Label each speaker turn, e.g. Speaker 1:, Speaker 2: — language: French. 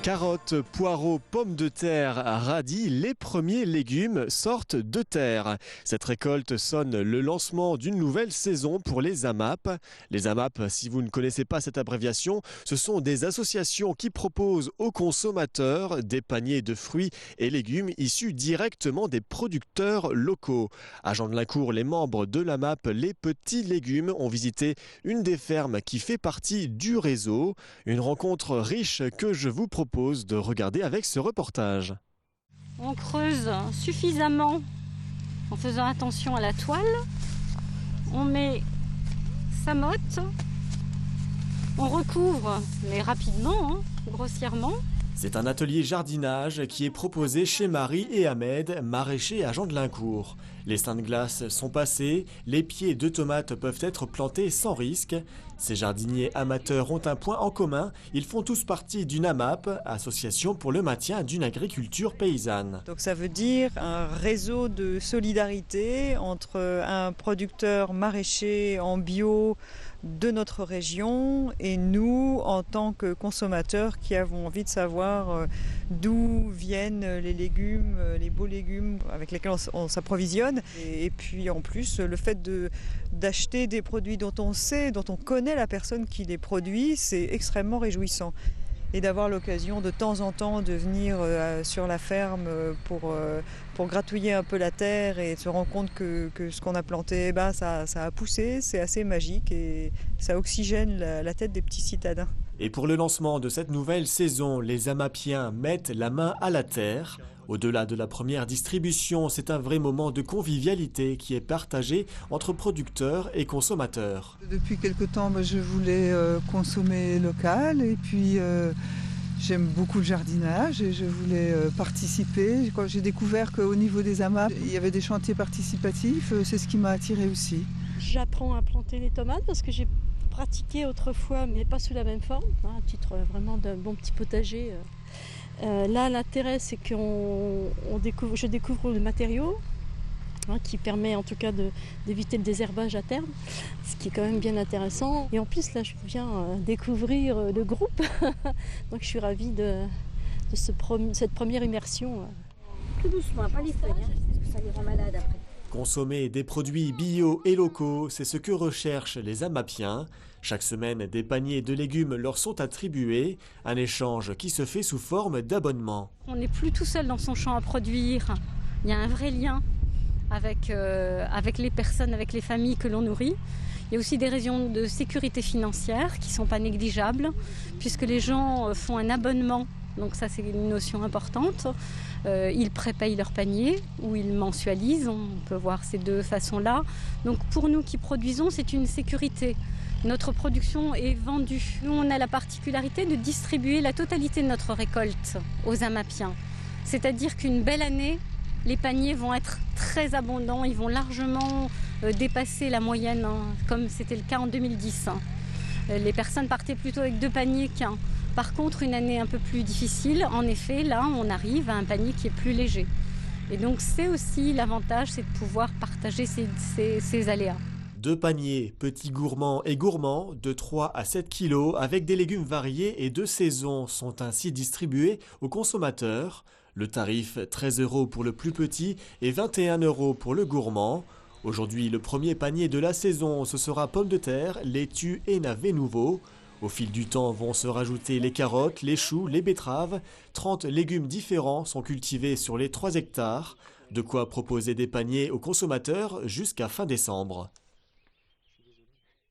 Speaker 1: Carottes, poireaux, pommes de terre, radis, les premiers légumes sortent de terre. Cette récolte sonne le lancement d'une nouvelle saison pour les AMAP. Les AMAP, si vous ne connaissez pas cette abréviation, ce sont des associations qui proposent aux consommateurs des paniers de fruits et légumes issus directement des producteurs locaux. À Jean-de-Lincourt, les membres de l'AMAP Les Petits Légumes ont visité une des fermes qui fait partie du réseau. Une rencontre riche que je vous propose de regarder avec ce reportage.
Speaker 2: On creuse suffisamment en faisant attention à la toile. On met sa motte. On recouvre, mais rapidement, grossièrement.
Speaker 1: C'est un atelier jardinage qui est proposé chez Marie et Ahmed, maraîchers à Jean-de-Lincourt. Les seins de glace sont passés, les pieds de tomates peuvent être plantés sans risque. Ces jardiniers amateurs ont un point en commun, ils font tous partie d'une AMAP, Association pour le maintien d'une agriculture paysanne.
Speaker 3: Donc ça veut dire un réseau de solidarité entre un producteur maraîcher en bio de notre région et nous en tant que consommateurs qui avons envie de savoir d'où viennent les légumes, les beaux légumes avec lesquels on s'approvisionne. Et puis en plus le fait d'acheter des produits dont on sait, dont on connaît la personne qui les produit, c'est extrêmement réjouissant. Et d'avoir l'occasion de temps en temps de venir sur la ferme pour gratouiller un peu la terre et se rendre compte que ce qu'on a planté, ça a poussé, c'est assez magique et ça oxygène la tête des petits citadins.
Speaker 1: Et pour le lancement de cette nouvelle saison, les AMAPiens mettent la main à la terre. Au-delà de la première distribution, c'est un vrai moment de convivialité qui est partagé entre producteurs et consommateurs.
Speaker 4: Depuis quelque temps, je voulais consommer local et puis j'aime beaucoup le jardinage et je voulais participer. Quand j'ai découvert qu'au niveau des AMAP, il y avait des chantiers participatifs, c'est ce qui m'a attiré aussi.
Speaker 5: J'apprends à planter les tomates parce que j'ai pratiqué autrefois, mais pas sous la même forme, à titre vraiment d'un bon petit potager. Là, l'intérêt, c'est que je découvre le matériau qui permet en tout cas d'éviter le désherbage à terme, ce qui est quand même bien intéressant. Et en plus, là, je viens découvrir le groupe, donc je suis ravie de cette première immersion.
Speaker 2: Tout doucement, pas les feuilles, parce que ça les rend malades après.
Speaker 1: Consommer des produits bio et locaux, c'est ce que recherchent les AMAPiens. Chaque semaine, des paniers de légumes leur sont attribués, un échange qui se fait sous forme d'abonnement.
Speaker 2: On n'est plus tout seul dans son champ à produire. Il y a un vrai lien avec les personnes, avec les familles que l'on nourrit. Il y a aussi des raisons de sécurité financière qui ne sont pas négligeables, puisque les gens font un abonnement. Donc ça, c'est une notion importante. Ils prépayent leur panier ou ils mensualisent. On peut voir ces deux façons-là. Donc pour nous qui produisons, c'est une sécurité. Notre production est vendue. Nous, on a la particularité de distribuer la totalité de notre récolte aux AMAPiens. C'est-à-dire qu'une belle année, les paniers vont être très abondants. Ils vont largement dépasser la moyenne, comme c'était le cas en 2010. Les personnes partaient plutôt avec 2 paniers qu'un. Par contre, une année un peu plus difficile, en effet, là, on arrive à un panier qui est plus léger. Et donc, c'est aussi l'avantage, c'est de pouvoir partager ces aléas.
Speaker 1: 2 paniers, petits gourmands et gourmands, de 3 à 7 kilos, avec des légumes variés et de saison, sont ainsi distribués aux consommateurs. Le tarif, 13 € pour le plus petit et 21 € pour le gourmand. Aujourd'hui, le premier panier de la saison, ce sera pommes de terre, laitue et navets nouveaux. Au fil du temps vont se rajouter les carottes, les choux, les betteraves. 30 légumes différents sont cultivés sur les 3 hectares. De quoi proposer des paniers aux consommateurs jusqu'à fin décembre.